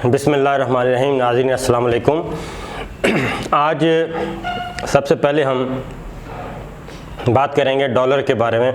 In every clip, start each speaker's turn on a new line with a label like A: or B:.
A: बिस्मिल्लाहिर्रहमानिर्रहीम। नाज़रीन अस्सलाम वालेकुम। आज सबसे पहले हम बात करेंगे डॉलर के बारे में,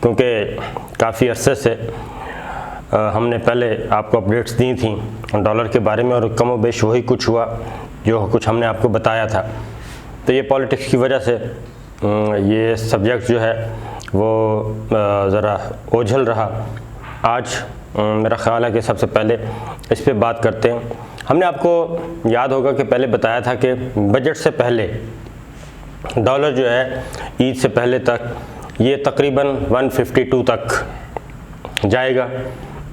A: क्योंकि काफ़ी अरसे से हमने पहले आपको अपडेट्स दी थी डॉलर के बारे में और कम व बेश वही कुछ हुआ जो कुछ हमने आपको बताया था। तो ये पॉलिटिक्स की वजह से ये सब्जेक्ट जो है वो ज़रा ओझल रहा। आज मेरा ख़्याल है कि सबसे पहले इस पे बात करते हैं। हमने आपको याद होगा कि पहले बताया था कि बजट से पहले डॉलर जो है ईद से पहले तक ये तकरीबन 152 तक जाएगा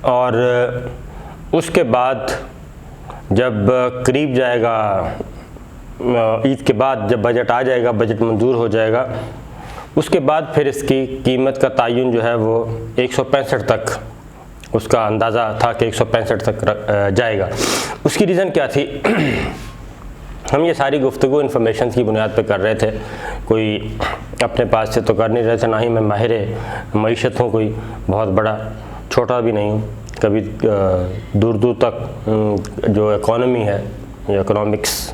A: और उसके बाद जब करीब जाएगा ईद के बाद जब बजट आ जाएगा, बजट मंजूर हो जाएगा, उसके बाद फिर इसकी कीमत का तयन जो है वो 165 तक, उसका अंदाज़ा था कि 165 तक जाएगा। उसकी रीज़न क्या थी? हम ये सारी गुफ्तगू इन्फॉर्मेशन की बुनियाद पर कर रहे थे, कोई अपने पास से तो कर नहीं रहे थे, ना ही मैं माहिर मईशत हूँ, कोई बहुत बड़ा छोटा भी नहीं हूँ। कभी दूर दूर तक जो इकॉनमी है या इकोनॉमिक्स,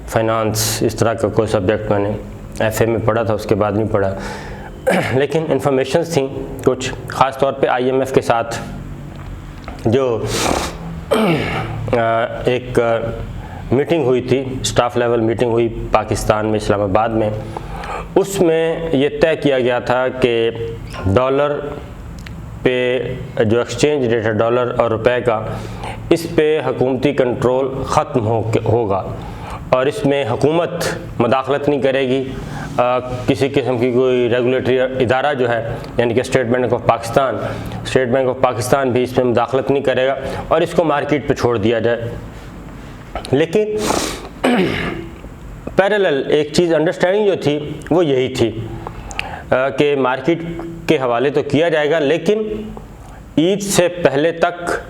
A: फाइनेंस, इस तरह का कोई सब्जेक्ट मैंने FA में पढ़ा था, उसके बाद नहीं पढ़ा। लेकिन इन्फॉर्मेशन थी कुछ, ख़ास तौर पे IMF के साथ जो एक मीटिंग हुई थी, स्टाफ लेवल मीटिंग हुई पाकिस्तान में, इस्लामाबाद में। उसमें ये तय किया गया था कि डॉलर पे जो एक्सचेंज रेट है डॉलर और रुपए का, इस पे हुकूमती कंट्रोल ख़त्म होगा और इसमें हुकूमत मदाखलत नहीं करेगी। किसी किस्म की कोई रेगुलेटरी इदारा जो है, यानी कि स्टेट बैंक ऑफ पाकिस्तान भी इसमें मदाखलत नहीं करेगा और इसको मार्केट पे छोड़ दिया जाए। लेकिन पैरेलल एक चीज़ अंडरस्टैंडिंग जो थी वो यही थी कि मार्केट के हवाले तो किया जाएगा, लेकिन ईद से पहले तक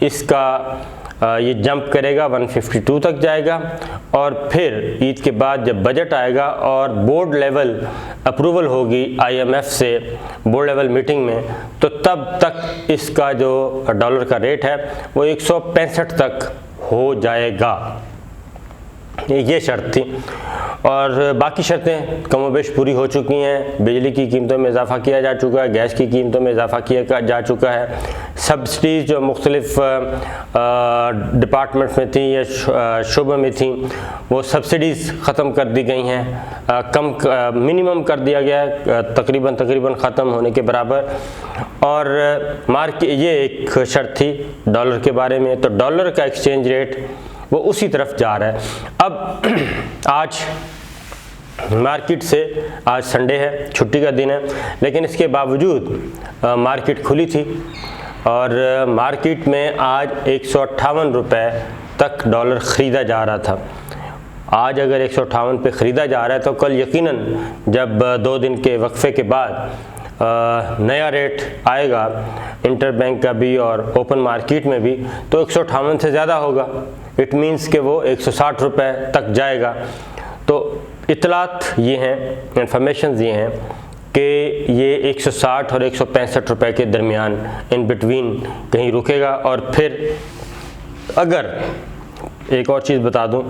A: इसका ये जंप करेगा, 152 तक जाएगा और फिर ईद के बाद जब बजट आएगा और बोर्ड लेवल अप्रूवल होगी IMF से बोर्ड लेवल मीटिंग में, तो तब तक इसका जो डॉलर का रेट है वो 165 तक हो जाएगा। ये शर्त थी और बाकी शर्तें कमोबेश पूरी हो चुकी हैं। बिजली की कीमतों में इजाफ़ा किया जा चुका है, गैस की कीमतों में इजाफ़ा किया जा चुका है। सब्सिडीज़ जो मुख्तलिफ डिपार्टमेंट्स में थी या शुबे में थी, वो सब्सिडीज़ ख़त्म कर दी गई हैं, मिनिमम कर दिया गया है, तकरीबन ख़त्म होने के बराबर। और ये एक शर्त थी डॉलर के बारे में। तो डॉलर का एक्सचेंज रेट वो उसी तरफ जा रहा है। अब आज मार्केट से, आज संडे है, छुट्टी का दिन है, लेकिन इसके बावजूद मार्केट खुली थी और मार्केट में आज 158 रुपये तक डॉलर ख़रीदा जा रहा था। आज अगर 158 पे ख़रीदा जा रहा है तो कल यकीनन जब 2 दिन के वक्फे के बाद नया रेट आएगा इंटर बैंक का भी और ओपन मार्केट में भी, तो 158 से ज़्यादा होगा। इट मीन्स कि वो 160 रुपये तक जाएगा। तो इतलात ये हैं, इंफॉर्मेशन ये हैं कि ये 160 और 165 रुपये के दरमियान इन बिटवीन कहीं रुकेगा। और फिर अगर एक और चीज़ बता दूं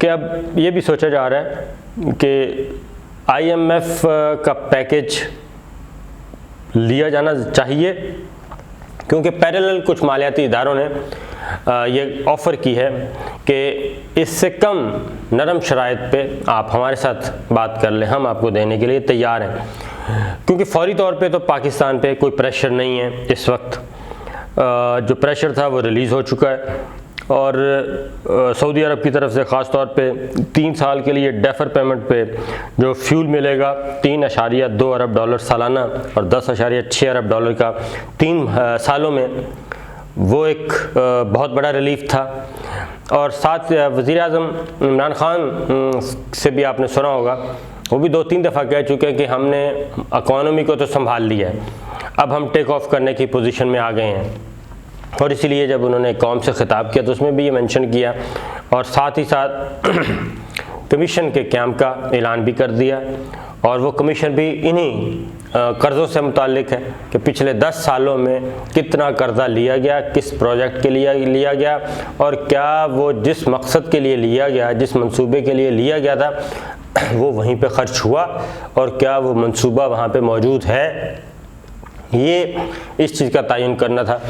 A: कि अब ये भी सोचा जा रहा है कि IMF का पैकेज लिया जाना चाहिए, क्योंकि पैरेलल कुछ मालियाती इदारों ने ये ऑफ़र की है कि इससे कम नरम शराइत पे आप हमारे साथ बात कर लें, हम आपको देने के लिए तैयार हैं। क्योंकि फौरी तौर पे तो पाकिस्तान पे कोई प्रेशर नहीं है इस वक्त। जो प्रेशर था वो रिलीज़ हो चुका है और सऊदी अरब की तरफ से ख़ास तौर पे 3 साल के लिए डेफर पेमेंट पे जो फ्यूल मिलेगा 3.2 अरब डॉलर सालाना और 10.6 अरब डॉलर का 3 सालों में, वो एक बहुत बड़ा रिलीफ था। और साथ वज़ीर आज़म इमरान ख़ान से भी आपने सुना होगा, वो भी 2-3 दफ़ा कह चुके हैं कि हमने इकॉनमी को तो संभाल लिया है, अब हम टेक ऑफ करने की पोजीशन में आ गए हैं। और इसीलिए जब उन्होंने कौम से ख़िताब किया तो उसमें भी ये मेंशन किया और साथ ही साथ कमीशन के क़याम का ऐलान भी कर दिया और वो कमीशन भी इन्हीं कर्ज़ों से मुताल्लिक है कि पिछले 10 सालों में कितना कर्ज़ा लिया गया, किस प्रोजेक्ट के लिए लिया गया और क्या वो जिस मकसद के लिए लिया गया, जिस मंसूबे के लिए लिया गया था वो वहीं पे ख़र्च हुआ और क्या वो मंसूबा वहाँ पे मौजूद है। ये इस चीज़ का तयन करना था।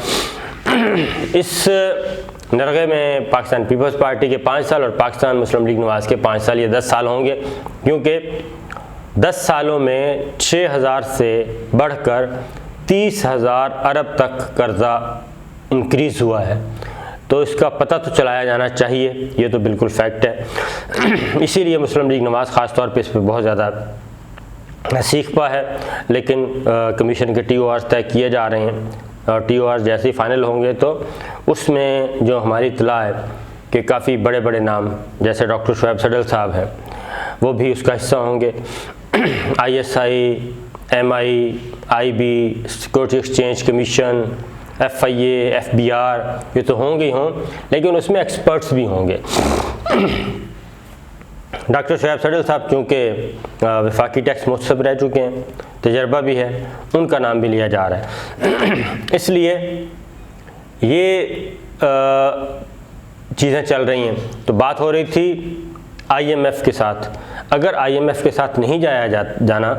A: इस नरगे में पाकिस्तान पीपल्स पार्टी के 5 साल और पाकिस्तान मुस्लिम लीग नवाज़ के 5 साल या 10 साल होंगे, क्योंकि 10 सालों में 6,000 से बढ़कर 30,000 अरब तक कर्ज़ा इंक्रीज़ हुआ है। तो इसका पता तो चलाया जाना चाहिए, ये तो बिल्कुल फैक्ट है। इसीलिए मुस्लिम लीग नवाज़ ख़ास तौर पे इस पर बहुत ज़्यादा सीख पा है। लेकिन कमीशन के TORs तय किए जा रहे हैं और TORs जैसे ही फाइनल होंगे तो उसमें जो हमारी इत्तला है कि काफ़ी बड़े बड़े नाम जैसे डॉक्टर शुएब सडल साहब हैं वो भी उसका हिस्सा होंगे। ISI, MI, IB, security exchange commission, FIA, FBR, ये तो होंगे ही हों, लेकिन उसमें एक्सपर्ट्स भी होंगे। डॉक्टर शुएब सडल साहब क्योंकि वफाकी टैक्स मुस्तफ़ रह चुके हैं, तजर्बा भी है, उनका नाम भी लिया जा रहा है। इसलिए ये चीज़ें चल रही हैं। तो बात हो रही थी IMF के साथ। अगर IMF के साथ नहीं जाना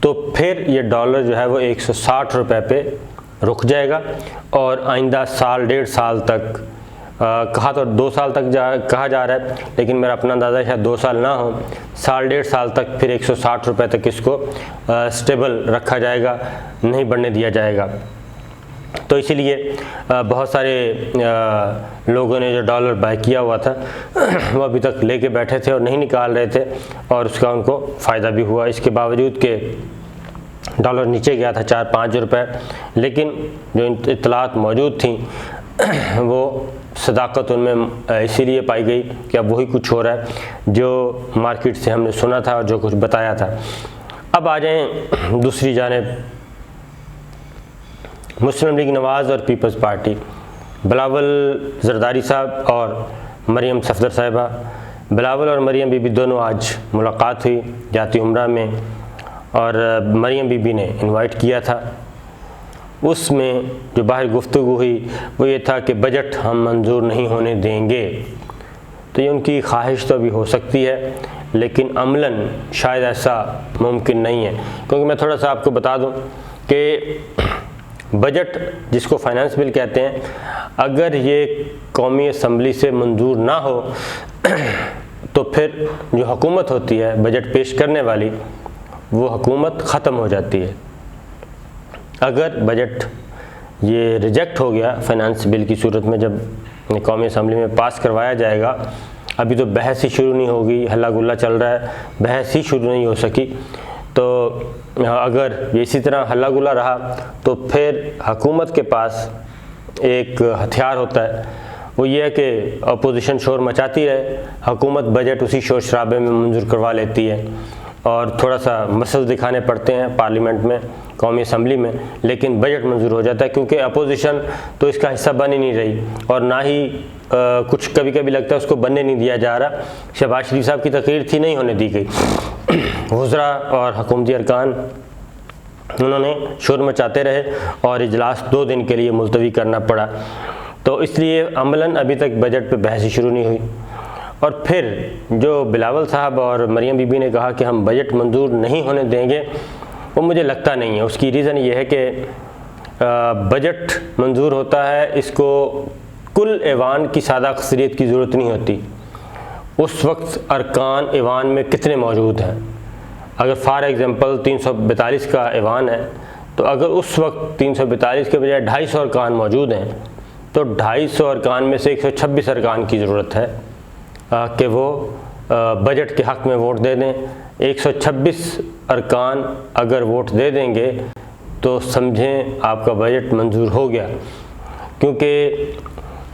A: तो फिर ये डॉलर जो है वो 160 रुपये पे रुक जाएगा और आइंदा साल 1.5 साल तक, कहा तो 2 साल तक कहा जा रहा है, लेकिन मेरा अपना अंदाज़ा शायद 2 साल ना हो, साल 1.5 साल तक फिर 160 रुपये तक इसको स्टेबल रखा जाएगा, नहीं बढ़ने दिया जाएगा। तो इसीलिए बहुत सारे लोगों ने जो डॉलर बाय किया हुआ था वो अभी तक लेके बैठे थे और नहीं निकाल रहे थे और उसका उनको फ़ायदा भी हुआ। इसके बावजूद कि डॉलर नीचे गया था 4-5 रुपये, लेकिन जो इत्तलात मौजूद थी वो सदाकत उनमें इसीलिए पाई गई कि अब वही कुछ हो रहा है जो मार्केट से हमने सुना था और जो कुछ बताया था। अब आ जाएं दूसरी जानिब, मुस्लिम लीग नवाज़ और पीपल्स पार्टी, बिलावल ज़रदारी साहब और मरियम सफदर साहिबा। बिलावल और मरियम बीबी दोनों आज मुलाकात हुई जाती उम्रा में और मरियम बीबी ने इनवाइट किया था। उसमें जो बाहर गुफ्तगू हुई वो ये था कि बजट हम मंजूर नहीं होने देंगे। तो ये उनकी ख्वाहिश तो अभी हो सकती है, लेकिन अमलन शायद ऐसा मुमकिन नहीं है। क्योंकि मैं थोड़ा सा आपको बता दूं कि बजट जिसको फाइनेंस बिल कहते हैं, अगर ये कौमी असम्बली से मंजूर ना हो तो फिर जो हुकूमत होती है बजट पेश करने वाली, वो हुकूमत ख़त्म हो जाती है। अगर बजट ये रिजेक्ट हो गया फाइनेंस बिल की सूरत में, जब कौमी असम्बली में पास करवाया जाएगा, अभी तो बहस ही शुरू नहीं होगी, हल्ला गुल्ला चल रहा है, बहस ही शुरू नहीं हो सकी, तो अगर ये इसी तरह हल्ला गुल्ला रहा तो फिर हुकूमत के पास एक हथियार होता है, वो ये है कि अपोजिशन शोर मचाती रहे, हुकूमत बजट उसी शोर शराबे में मंजूर करवा लेती है और थोड़ा सा मसल दिखाने पड़ते हैं पार्लियामेंट में, कौमी असम्बली में, लेकिन बजट मंजूर हो जाता है क्योंकि अपोजिशन तो इसका हिस्सा बन ही नहीं रही और ना ही कुछ कभी कभी लगता है उसको बनने नहीं दिया जा रहा। शहबाज शरीफ साहब की तकरीर थी, नहीं होने दी गई। वज़रा और हुकूमती अरकान उन्होंने शोर मचाते रहे और इजलास 2 दिन के लिए मुलतवी करना पड़ा। तो इसलिए अमलन अभी तक बजट पे बहस ही शुरू नहीं हुई। और फिर जो बिलावल साहब और मरियम बीबी ने कहा कि हम बजट मंजूर नहीं होने देंगे, वो मुझे लगता नहीं है। उसकी रीज़न ये है कि बजट मंजूर होता है, इसको कुल ऐवान की सादा अक्सरियत की ज़रूरत नहीं होती। उस वक्त अरकान ऐवान में कितने मौजूद हैं, अगर फॉर एग्ज़ाम्पल 342 का ऐवान है, तो अगर उस वक्त 342 के बजाय 250 अरकान मौजूद हैं, तो 250 अरकान में से 126 अरकान की ज़रूरत है कि वो बजट के हक़ में वोट दे दें। 126 अरकान अगर वोट दे देंगे तो समझें आपका बजट मंजूर हो गया, क्योंकि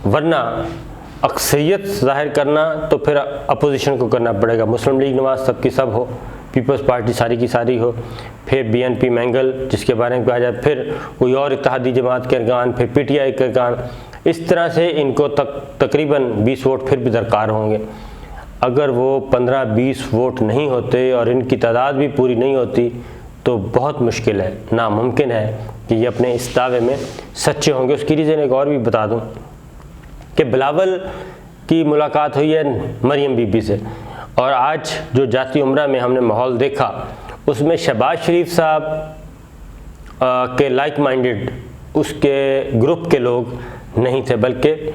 A: वरना अक्सरियत ज़ाहिर करना तो फिर अपोजिशन को करना पड़ेगा। मुस्लिम लीग नवाज़ सब की सब हो, पीपल्स पार्टी सारी की सारी हो, फिर BNP मैंगल जिसके बारे में कहा जाए, फिर कोई और इत्तेहादी जमात के अरकान, फिर PTI के अरकान, इस तरह से इनको तकरीबन 20 वोट फिर भी दरकार होंगे। अगर वो 15-20 वोट नहीं होते और इनकी तादाद भी पूरी नहीं होती तो बहुत मुश्किल है, नामुमकिन है कि ये अपने इस दावे में सच्चे होंगे। उसकी रीज़न एक और भी बता दूं कि बिलावल की मुलाकात हुई है मरियम बीबी से, और आज जो जाती उम्रा में हमने माहौल देखा उसमें शहबाज शरीफ साहब के लाइक माइंडेड उसके ग्रुप के लोग नहीं थे, बल्कि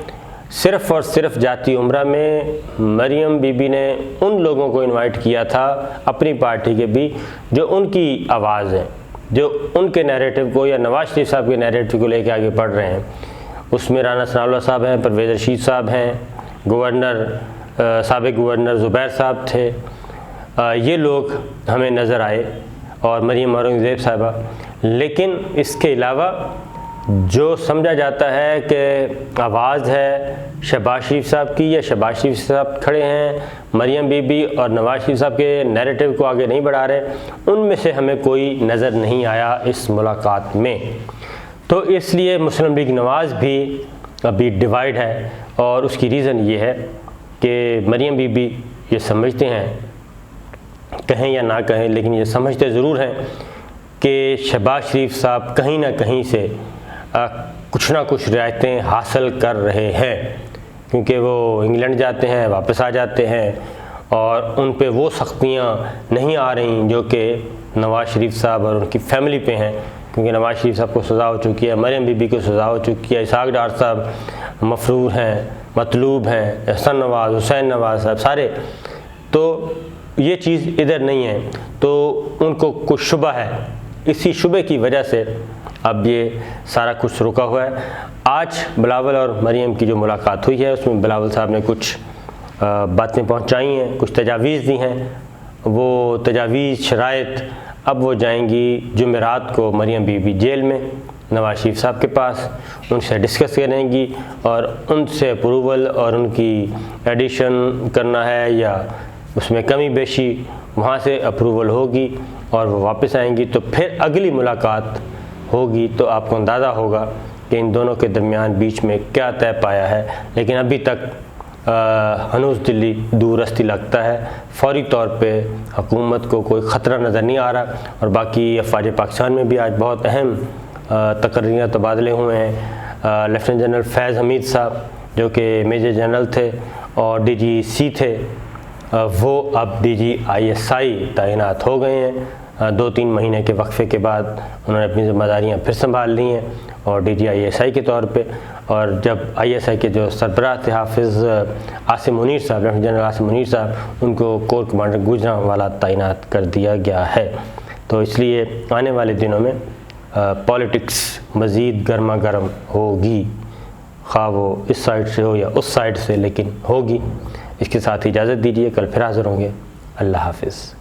A: सिर्फ़ और सिर्फ जाती उम्रा में मरियम बीबी ने उन लोगों को इनवाइट किया था अपनी पार्टी के भी जो उनकी आवाज़ है, जो उनके नैरेटिव को या नवाज शरीफ साहब के नैरेटिव को लेकर आगे बढ़ रहे हैं। उसमें राना सनाउल्लाह साहब हैं, परवेज़ रशीद साहब हैं, गवर्नर साबिक़ गवर्नर ज़ुबैर साहब थे, ये लोग हमें नज़र आए, और मरियम औरंगज़ेब साहिबा। लेकिन इसके अलावा जो समझा जाता है कि आवाज़ है शहबाज शरीफ साहब की, या शहबाज शरीफ साहब खड़े हैं मरियम बीबी और नवाज शरीफ साहब के नैरेटिव को आगे नहीं बढ़ा रहे, उनमें से हमें कोई नज़र नहीं आया इस मुलाकात में। तो इसलिए मुस्लिम लीग नवाज़ भी अभी डिवाइड है, और उसकी रीज़न ये है कि मरियम बीबी ये समझते हैं, कहें या ना कहें, लेकिन ये समझते ज़रूर हैं कि शहबाज शरीफ साहब कहीं ना कहीं से कुछ ना कुछ रियायतें हासिल कर रहे हैं, क्योंकि वो इंग्लैंड जाते हैं, वापस आ जाते हैं, और उन पे वो सख्तियाँ नहीं आ रही जो कि नवाज शरीफ साहब और उनकी फैमिली पे हैं, क्योंकि नवाज शरीफ साहब को सज़ा हो चुकी है, मरियम बीबी को सज़ा हो चुकी है, इसहाक डार साहब मफरूर हैं, मतलूब हैं, एहसन नवाज़, हुसैन नवाज़ साहब सारे। तो ये चीज़ इधर नहीं है, तो उनको कुछ शुबा है, इसी शुबे की वजह से अब ये सारा कुछ रुका हुआ है। आज बिलावल और मरियम की जो मुलाकात हुई है उसमें बिलावल साहब ने कुछ बातें पहुंचाई हैं, कुछ तजावीज़ दी हैं, वो तजावीज़ शराइत अब वो जाएंगी जुमेरात को मरियम बीबी जेल में नवाज शरीफ साहब के पास, उनसे डिस्कस करेंगी और उनसे अप्रूवल और उनकी एडिशन करना है या उसमें कमी बेशी, वहाँ से अप्रूवल होगी और वो वापस आएंगी। तो फिर अगली मुलाकात होगी तो आपको अंदाज़ा होगा कि इन दोनों के दरमियान बीच में क्या तय पाया है। लेकिन अभी तक हनूज़ दिल्ली दूरस्ती लगता है, फौरी तौर पे हुकूमत को कोई ख़तरा नज़र नहीं आ रहा। और बाकी अफ़वाज पाकिस्तान में भी आज बहुत अहम तकर्रियाँ तबादले हुए हैं। लेफ्टिनेंट जनरल फैज़ हमीद साहब जो कि मेजर जनरल थे और DGC थे, वो अब DGISI तैनात हो गए हैं। 2-3 महीने के वक्फे के बाद उन्होंने अपनी ज़िम्मेदारियाँ फिर संभाल ली हैं और DGISI के तौर पे। और जब ISI के जो सरबराह थे हाफिज़ आसिम मुनीर साहब, लेफ्टिनेंट जनरल आसिम मुनीर साहब, उनको कोर कमांडर गुजरांवाला तैनात कर दिया गया है। तो इसलिए आने वाले दिनों में पॉलिटिक्स मज़ीद गर्मा गर्म होगी, खा वो इस साइड से हो या उस साइड से, लेकिन होगी। इसके साथ इजाज़त दीजिए, कल फिर हाज़िर होंगे। अल्लाह हाफ़िज़।